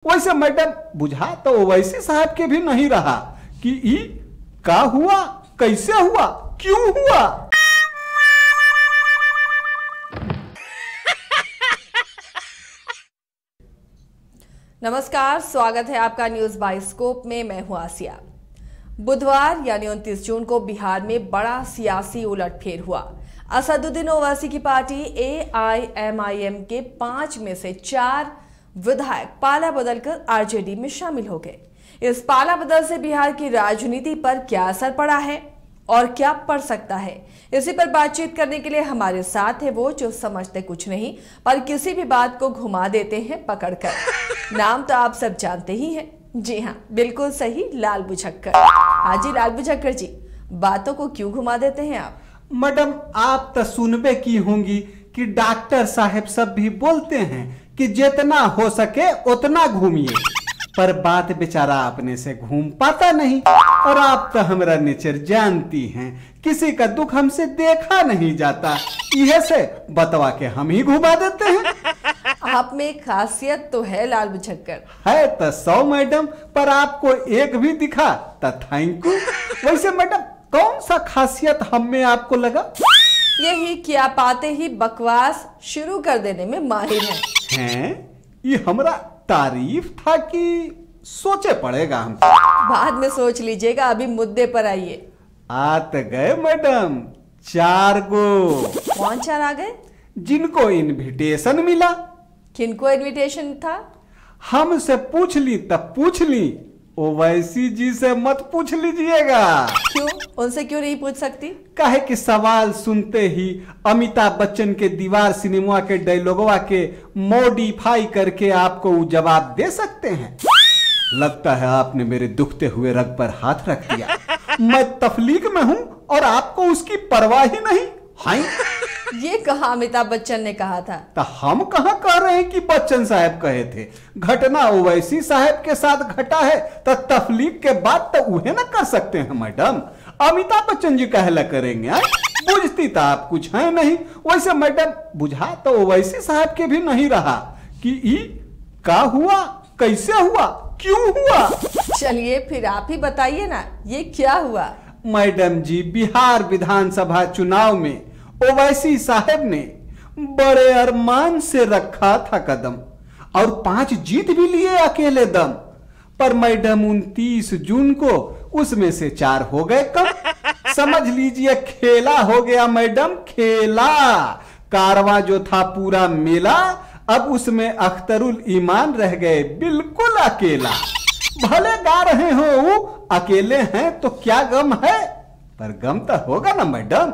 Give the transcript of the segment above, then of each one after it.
वैसे मैडम बुझा तो ओवैसी साहब के भी नहीं रहा कि ई का हुआ, कैसे हुआ, क्यों हुआ। नमस्कार, स्वागत है आपका न्यूज बाइस्कोप में। मैं हूं आसिया। बुधवार यानी 29 जून को बिहार में बड़ा सियासी उलटफेर हुआ। असदुद्दीन ओवैसी की पार्टी AIMIM के 5 में से 4 विधायक पाला बदलकर आरजेडी में शामिल हो गए। इस पाला बदल से बिहार की राजनीति पर क्या असर पड़ा है और क्या पड़ सकता है, इसी पर बातचीत करने के लिए हमारे साथ है वो जो समझते कुछ नहीं पर किसी भी बात को घुमा देते हैं पकड़कर। नाम तो आप सब जानते ही हैं। जी हाँ, बिल्कुल सही, लाल बुझक्कर। हाँ जी लाल बुझक्कर जी, बातों को क्यों घुमा देते हैं आप? मैडम आप तो सुनबे की होंगी कि डॉक्टर साहब सब भी बोलते हैं कि जितना हो सके उतना घूमिए, पर बात बेचारा अपने से घूम पाता नहीं। और आप तो हमारा नेचर जानती हैं, किसी का दुख हमसे देखा नहीं जाता, यह से बतवा के हम ही घुमा देते हैं। आप में खासियत तो है लाल बुझक्कर। है तो 100 मैडम, पर आपको एक भी दिखा तो थैंक यू। वैसे मैडम कौन सा खासियत हम में आपको लगा? यही कि आप आते ही बकवास शुरू कर देने में माहिर हैं। ये हमारा तारीफ था कि सोचे पड़ेगा हम? बाद में सोच लीजिएगा, अभी मुद्दे पर आइए। आत गए मैडम 4 गो। कौन 4 आ गए? जिनको इनविटेशन मिला। किनको इनविटेशन था? हमसे पूछ ली तब पूछ ली, ओवैसी जी से मत पूछ लीजिएगा। क्यों? उनसे क्यों नहीं पूछ सकती? काहे कि सवाल सुनते ही अमिताभ बच्चन के दीवार सिनेमा के डायलॉगवा के मॉडिफाई करके आपको वो जवाब दे सकते हैं। लगता है आपने मेरे दुखते हुए रग पर हाथ रख दिया। मैं तफलीक में हूं और आपको उसकी परवाह ही नहीं। हाय, ये कहा अमिताभ बच्चन ने कहा था? तो हम कहां कह रहे हैं कि बच्चन साहब कहे थे। घटना ओवैसी साहब के साथ घटा है तो तफलीक के बाद तो उन्हें ना कर सकते हैं मैडम। अमिताभ बच्चन जी कहला करेंगे? बुझती तो आप कुछ है नहीं। वैसे मैडम बुझा तो ओवैसी साहब के भी नहीं रहा कि ई का हुआ, कैसे हुआ, क्यों हुआ। चलिए फिर आप ही बताइए ना, ये क्या हुआ? मैडम जी, बिहार विधानसभा चुनाव में ओवैसी साहब ने बड़े अरमान से रखा था कदम और 5 जीत भी लिए अकेले दम, पर मैडम 29 जून को उसमें से 4 हो गए कम। समझ लीजिए खेला हो गया मैडम, खेला। कारवां जो था पूरा मेला, अब उसमें अख्तरुल ईमान रह गए बिल्कुल अकेला। भले गा रहे हो वो अकेले हैं तो क्या गम है, पर गम तो होगा ना मैडम।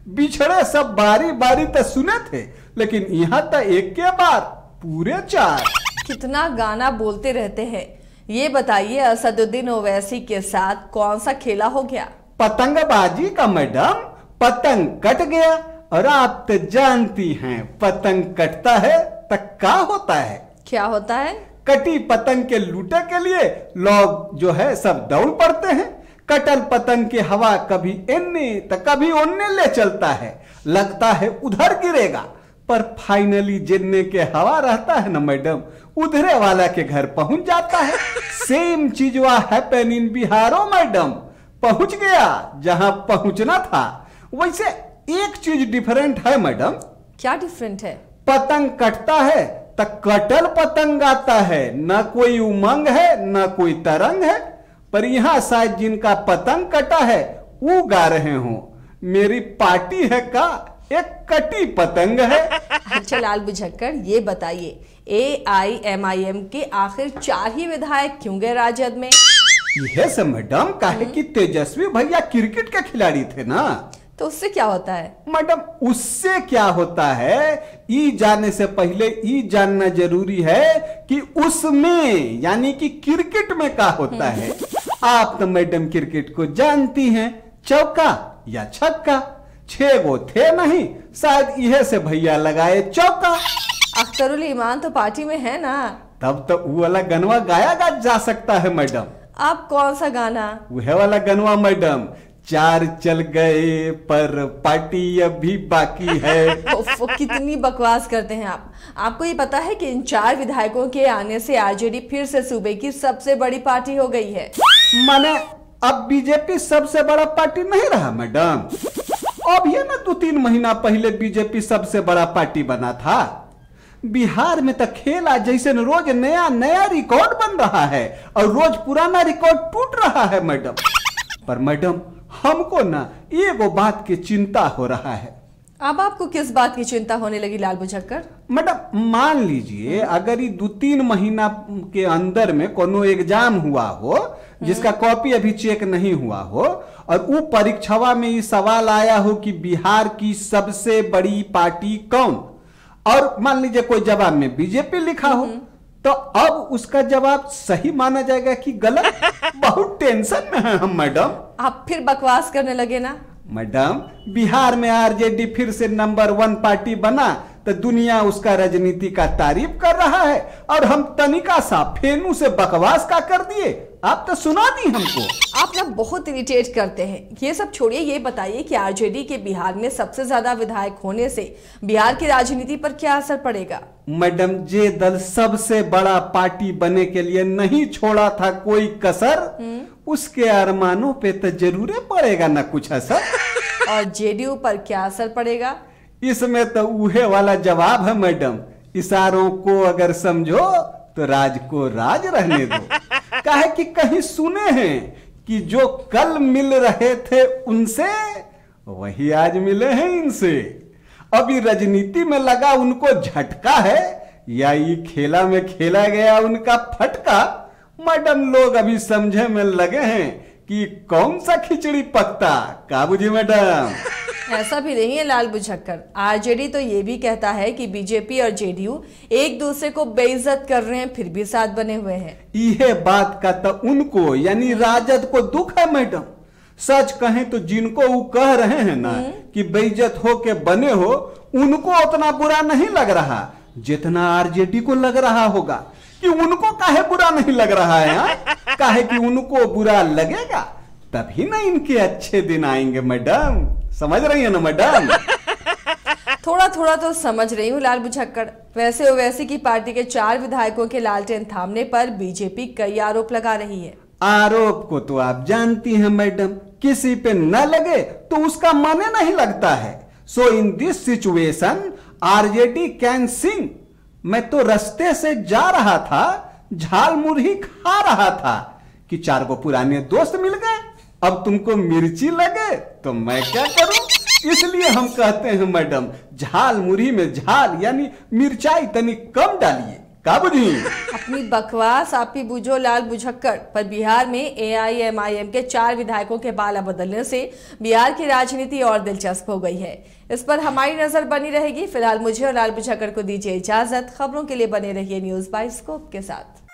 बिछड़े सब बारी बारी तो सुने थे, लेकिन यहाँ तो एक के बार पूरे 4। कितना गाना बोलते रहते हैं। ये बताइए असदुद्दीन ओवैसी के साथ कौन सा खेला हो गया? पतंगबाजी का मैडम। पतंग कट गया और आप तो जानती हैं पतंग कटता है तो क्या होता है? क्या होता है? कटी पतंग के लूटे के लिए लोग जो है सब दौड़ पड़ते हैं। कटल पतंग की हवा कभी इन्ने तो कभी ओन्ने ले चलता है, लगता है उधर गिरेगा, पर फाइनली जिन्ने के हवा रहता है ना मैडम, उधरे वाला के घर पहुंच जाता है। सेम चीज हुआ हैपन इन बिहारो मैडम। पहुंच गया जहां पहुंचना था। वैसे एक चीज डिफरेंट है मैडम। क्या डिफरेंट है? पतंग कटता है तो कटल पतंग आता है, न कोई उमंग है न कोई तरंग है। पर यहाँ शायद जिनका पतंग कटा है वो गा रहे हो, मेरी पार्टी है का एक कटी पतंग है। अच्छा लाल बुझक्कर, ये बताइए AIMIM के आखिर 4 ही विधायक क्यों गए राजद में? यह सब मैडम काहे कि तेजस्वी भैया क्रिकेट के खिलाड़ी थे ना। तो उससे क्या होता है? मैडम उससे क्या होता है, ई जाने से पहले ई जानना जरूरी है कि उसमें यानी कि क्रिकेट में क्या होता है। आप तो मैडम क्रिकेट को जानती हैं, चौका या छक्का। 6 गो थे नहीं, शायद यह से भैया लगाए चौका। अख्तरुल ईमान तो पार्टी में है ना, तब तो वो वाला गनवा गाया जा सकता है मैडम। आप कौन सा गाना? वह वाला गनवा मैडम, 4 चल गए पर पार्टी अभी बाकी है। कितनी बकवास करते हैं आप। आपको ये पता है कि इन 4 विधायकों के आने से आरजेडी फिर से सूबे की सबसे बड़ी पार्टी हो गई है। माने अब बीजेपी सबसे बड़ा पार्टी नहीं रहा मैडम। अब ये ना 2-3 महीना पहले बीजेपी सबसे बड़ा पार्टी बना था। बिहार में तो खेला जैसे रोज नया नया रिकॉर्ड बन रहा है और रोज पुराना रिकॉर्ड टूट रहा है मैडम। पर मैडम हमको ना एगो बात की चिंता हो रहा है। अब आपको किस बात की चिंता होने लगी लाल बुझक्कर? मैडम मान लीजिए अगर ये 2-3 महीना के अंदर में कोनो एग्जाम हुआ हो जिसका कॉपी अभी चेक नहीं हुआ हो और वो परीक्षावा में ये सवाल आया हो कि बिहार की सबसे बड़ी पार्टी कौन, और मान लीजिए कोई जवाब में बीजेपी लिखा हो, तो अब उसका जवाब सही माना जाएगा कि गलत? बहुत टेंशन में है हम मैडम। आप फिर बकवास करने लगे ना मैडम। बिहार में आरजेडी फिर से नंबर 1 पार्टी बना तो दुनिया उसका राजनीति का तारीफ कर रहा है और हम तनिका सा फेनू से बकवास का कर दिए। आप तो सुना दी हमको। आप ना बहुत इरिटेट करते हैं। ये सब छोड़िए, ये बताइए कि आरजेडी के बिहार में सबसे ज्यादा विधायक होने से बिहार की राजनीति पर क्या असर पड़ेगा? मैडम जे दल सबसे बड़ा पार्टी बने के लिए नहीं छोड़ा था कोई कसर, उसके अरमानों पे तो जरूर पड़ेगा ना कुछ असर। और जेडीयू पर क्या असर पड़ेगा? इसमें तो उहे वाला जवाब है मैडम, इशारों को अगर समझो तो राज को राज रहने दो। काहे कि कहीं सुने हैं कि जो कल मिल रहे थे उनसे वही आज मिले हैं इनसे। अभी राजनीति में लगा उनको झटका है या ये खेला में खेला गया उनका फटका? मैडम लोग अभी समझे में लगे हैं कि कौन सा खिचड़ी पकता। का बुझी मैडम? ऐसा भी नहीं है लाल बुझक्कर। आरजेडी तो ये भी कहता है कि बीजेपी और जेडीयू एक दूसरे को बेइज्जत कर रहे हैं, फिर भी साथ बने हुए हैं। यह बात का तो उनको यानी राजद को दुख है मैडम। सच कहें तो जिनको वो कह रहे हैं ना कि बेइज्जत हो के बने हो, उनको उतना बुरा नहीं लग रहा जितना आरजेडी को लग रहा होगा। कि उनको काहे बुरा नहीं लग रहा है? काहे कि उनको बुरा लगेगा तभी ना इनके अच्छे दिन आएंगे मैडम। समझ रही है ना मैडम? थोड़ा थोड़ा तो समझ रही हूँ लाल बुझक्कर। वैसे ओवैसी की पार्टी के 4 विधायकों के लालटेन थामने पर बीजेपी कई आरोप लगा रही है। आरोप को तो आप जानती हैं मैडम, किसी पे न लगे तो उसका मन नहीं लगता है। So in this situation RJD can sing. मैं तो रास्ते से जा रहा था, झाल मुरही खा रहा था कि 4 को पुराने दोस्त मिल गए। अब तुमको मिर्ची लगे तो मैं क्या करूं? इसलिए हम कहते हैं मैडम, झाल मुरही में झाल यानी मिर्चाई तनी कम डालिए। का बुझी? अपनी बकवास आप ही बुझो लाल बुझक्कर। पर बिहार में एआईएमआईएम के 4 विधायकों के बाला बदलने से बिहार की राजनीति और दिलचस्प हो गई है। इस पर हमारी नजर बनी रहेगी। फिलहाल मुझे और लाल बुझक्कर को दीजिए इजाजत। खबरों के लिए बने रहिए न्यूज़ बाइस्कोप के साथ।